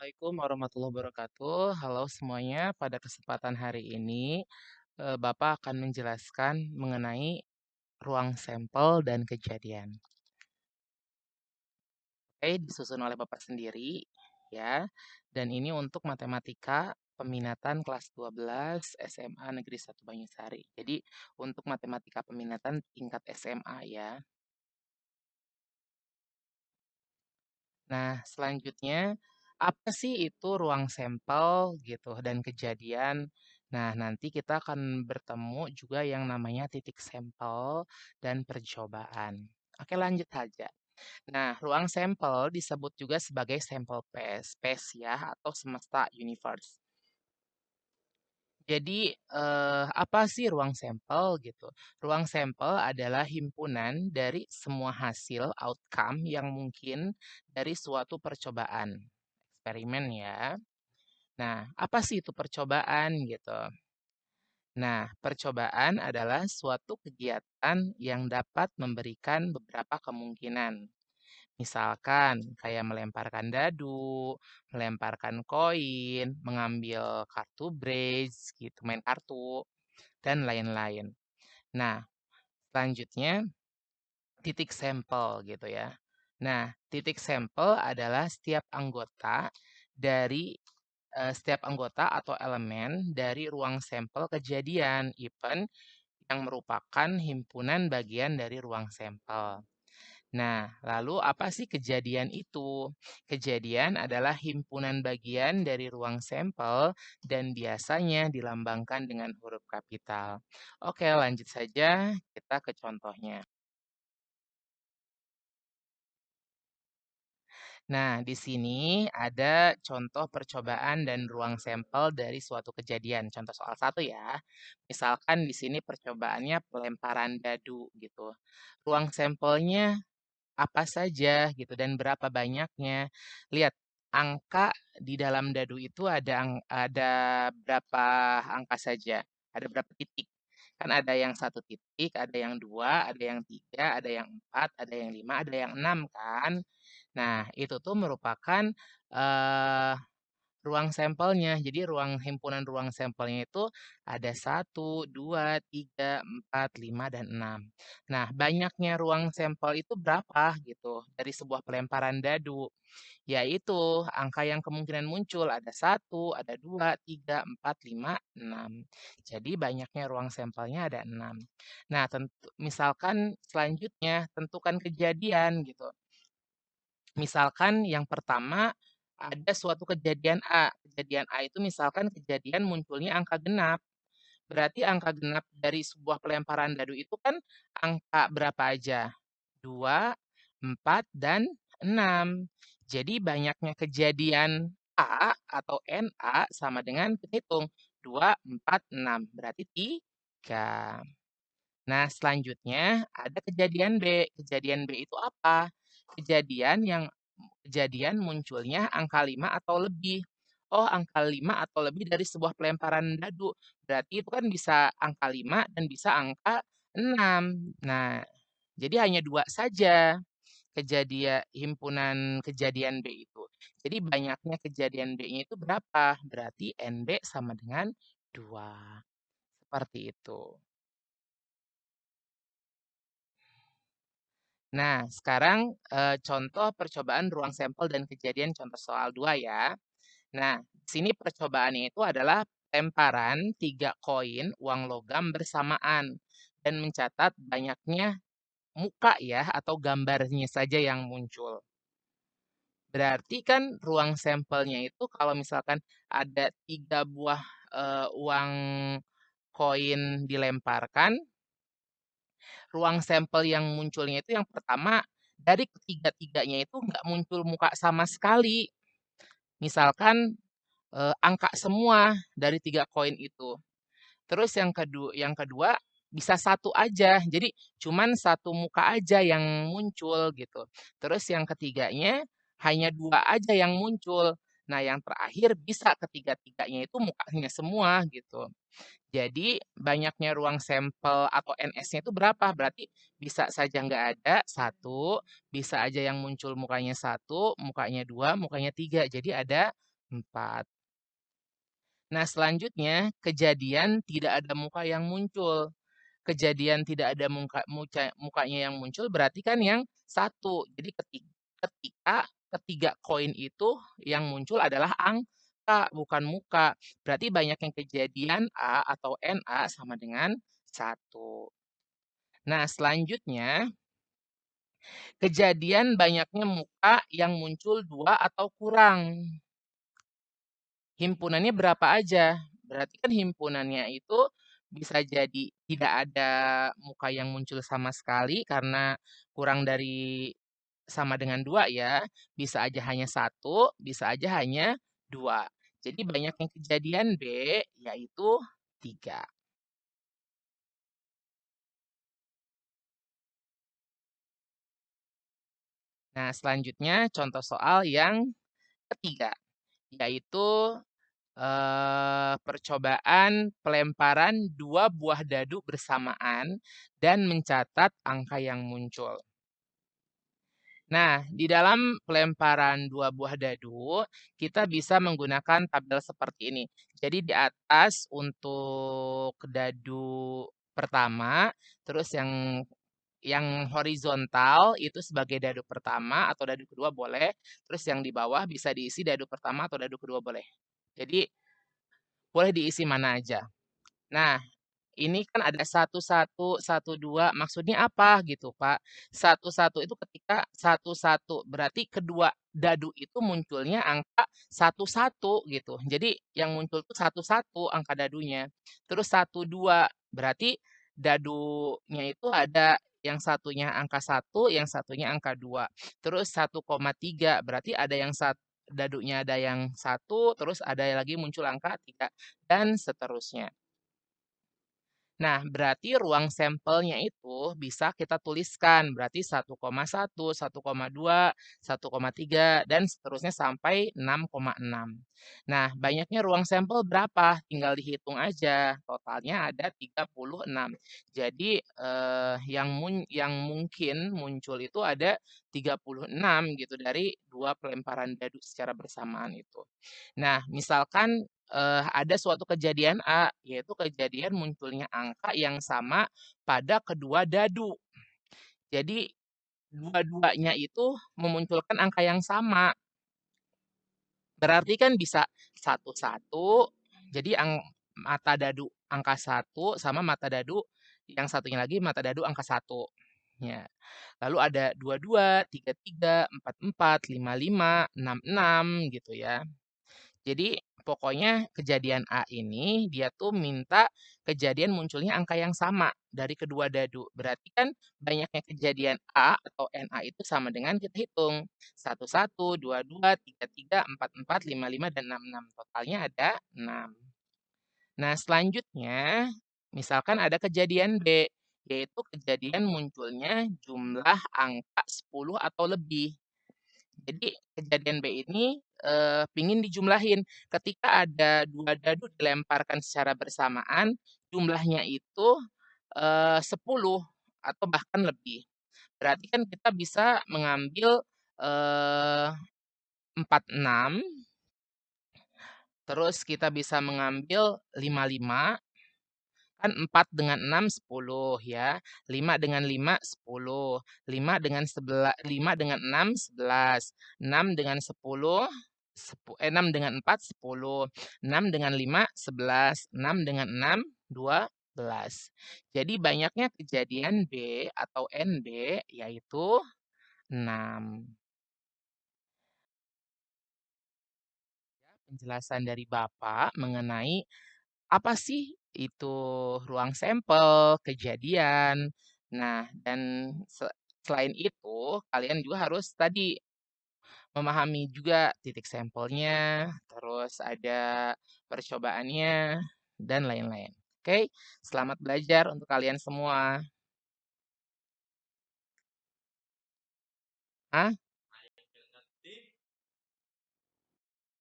Assalamualaikum warahmatullahi wabarakatuh. Halo semuanya, pada kesempatan hari ini Bapak akan menjelaskan mengenai ruang sampel dan kejadian. Oke, disusun oleh Bapak sendiri ya. Dan ini untuk matematika peminatan kelas 12 SMA Negeri 1 Banyusari. Jadi untuk matematika peminatan tingkat SMA ya. Nah, selanjutnya, apa sih itu ruang sampel gitu dan kejadian? Nah, nanti kita akan bertemu juga yang namanya titik sampel dan percobaan. Oke, lanjut aja. Nah, ruang sampel disebut juga sebagai sampel space ya atau semesta universe. Jadi, apa sih ruang sampel gitu? Ruang sampel adalah himpunan dari semua hasil outcome yang mungkin dari suatu percobaan, eksperimen ya. Nah, apa sih itu percobaan gitu? Nah, percobaan adalah suatu kegiatan yang dapat memberikan beberapa kemungkinan. Misalkan kayak melemparkan dadu, melemparkan koin, mengambil kartu bridge gitu, main kartu, dan lain-lain. Nah, selanjutnya titik sampel gitu ya. Nah, titik sampel adalah setiap anggota atau elemen dari ruang sampel kejadian event yang merupakan himpunan bagian dari ruang sampel. Nah, lalu apa sih kejadian itu? Kejadian adalah himpunan bagian dari ruang sampel dan biasanya dilambangkan dengan huruf kapital. Oke, lanjut saja kita ke contohnya. Nah, di sini ada contoh percobaan dan ruang sampel dari suatu kejadian. Contoh soal satu ya. Misalkan di sini percobaannya pelemparan dadu gitu. Ruang sampelnya apa saja gitu dan berapa banyaknya. Lihat, angka di dalam dadu itu ada berapa angka saja, ada berapa titik. Kan ada yang satu titik, ada yang dua, ada yang tiga, ada yang empat, ada yang lima, ada yang enam kan. Nah, itu tuh merupakan eh, ruang sampelnya. Jadi himpunan ruang sampelnya itu ada satu, 2, 3, 4, 5, dan 6. Nah, banyaknya ruang sampel itu berapa gitu dari sebuah pelemparan dadu? Yaitu angka yang kemungkinan muncul ada satu, ada 2, 3, 4, 5, 6. Jadi banyaknya ruang sampelnya ada 6. Nah, misalkan selanjutnya tentukan kejadian gitu. Misalkan yang pertama, ada suatu kejadian A. Kejadian A itu misalkan kejadian munculnya angka genap. Berarti angka genap dari sebuah pelemparan dadu itu kan angka berapa aja? 2, 4, dan 6. Jadi banyaknya kejadian A atau NA sama dengan hitung 2, 4, 6. Berarti 3. Nah, selanjutnya ada kejadian B. Kejadian B itu apa? Kejadian munculnya angka 5 atau lebih. Oh, angka 5 atau lebih dari sebuah pelemparan dadu. Berarti itu kan bisa angka 5 dan bisa angka 6. Nah, jadi hanya dua saja himpunan kejadian B itu. Jadi banyaknya kejadian B-nya itu berapa? Berarti NB sama dengan 2. Seperti itu. Nah, sekarang contoh percobaan ruang sampel dan kejadian contoh soal 2 ya. Nah, di sini percobaannya itu adalah lemparan 3 koin uang logam bersamaan dan mencatat banyaknya muka ya atau gambarnya saja yang muncul. Berarti kan ruang sampelnya itu kalau misalkan ada 3 buah uang koin dilemparkan, ruang sampel yang munculnya itu yang pertama dari ketiga-tiganya itu nggak muncul muka sama sekali. Misalkan angka semua dari 3 koin itu. Terus yang kedua bisa satu aja, jadi cuman satu muka aja yang muncul gitu. Terus yang ketiganya hanya 2 aja yang muncul. Nah, yang terakhir bisa ketiga-tiganya itu mukanya semua gitu. Jadi banyaknya ruang sampel atau NS-nya itu berapa? Berarti bisa saja nggak ada, satu, bisa aja yang muncul mukanya satu, mukanya dua, mukanya tiga. Jadi ada 4. Nah, selanjutnya kejadian tidak ada muka yang muncul. Kejadian tidak ada mukanya yang muncul berarti kan yang satu. Jadi ketika ketiga koin itu yang muncul adalah angka, bukan muka. Berarti banyak yang kejadian A atau NA sama dengan satu. Nah, selanjutnya kejadian banyaknya muka yang muncul dua atau kurang. Himpunannya berapa aja? Berarti kan himpunannya itu bisa jadi tidak ada muka yang muncul sama sekali karena kurang dari sama dengan 2 ya. Bisa aja hanya satu, bisa aja hanya 2. Jadi banyak yang kejadian B, yaitu 3. Nah, selanjutnya contoh soal yang ketiga, yaitu percobaan pelemparan 2 buah dadu bersamaan dan mencatat angka yang muncul. Nah, di dalam pelemparan 2 buah dadu, kita bisa menggunakan tabel seperti ini. Jadi di atas untuk dadu pertama, terus yang horizontal itu sebagai dadu pertama atau dadu kedua boleh, terus yang di bawah bisa diisi dadu pertama atau dadu kedua boleh. Jadi boleh diisi mana aja. Nah, ini kan ada satu satu, satu dua, maksudnya apa gitu, Pak? Satu satu itu ketika satu satu, berarti kedua dadu itu munculnya angka satu satu gitu. Jadi yang muncul tuh satu satu angka dadunya. Terus satu dua, berarti dadunya itu ada yang satunya angka satu, yang satunya angka 2. Terus 1,3 berarti ada yang dadunya ada yang satu, terus ada lagi muncul angka 3 dan seterusnya. Nah, berarti ruang sampelnya itu bisa kita tuliskan, berarti 1,1, 1,2, 1,3, dan seterusnya sampai 6,6. Nah, banyaknya ruang sampel berapa? Tinggal dihitung aja. Totalnya ada 36. Jadi, yang mungkin muncul itu ada 36 gitu dari dua pelemparan dadu secara bersamaan itu. Nah, misalkan ada suatu kejadian A, yaitu kejadian munculnya angka yang sama pada kedua dadu. Jadi dua-duanya itu memunculkan angka yang sama. Berarti kan bisa satu satu. Jadi mata dadu angka satu sama mata dadu yang satunya lagi mata dadu angka satu. Ya. Lalu ada dua dua, tiga tiga, empat empat, lima lima, enam enam gitu ya. Jadi pokoknya kejadian A ini dia tuh minta kejadian munculnya angka yang sama dari kedua dadu. Berarti kan banyaknya kejadian A atau NA itu sama dengan kita hitung. Satu satu, dua dua, tiga tiga, empat empat, lima lima, dan enam enam. Totalnya ada 6. Nah, selanjutnya misalkan ada kejadian B, yaitu kejadian munculnya jumlah angka 10 atau lebih. Jadi kejadian B ini, pingin dijumlahin. Ketika ada 2 dadu dilemparkan secara bersamaan, jumlahnya itu, 10 atau bahkan lebih. Berarti kan kita bisa mengambil, eee, 46, terus kita bisa mengambil 55. Kan 4 dengan 6 10 ya, 5 dengan 5 10, 5 dengan 6 11, 6 dengan 10, 6 dengan 4 10, 6 dengan 5 11, 6 dengan 6 12. Jadi banyaknya kejadian B atau NB yaitu 6. Penjelasan dari Bapak mengenai apa sih itu ruang sampel, kejadian. Nah, dan selain itu, kalian juga harus tadi memahami juga titik sampelnya, terus ada percobaannya, dan lain-lain. Oke, selamat belajar untuk kalian semua. Ah,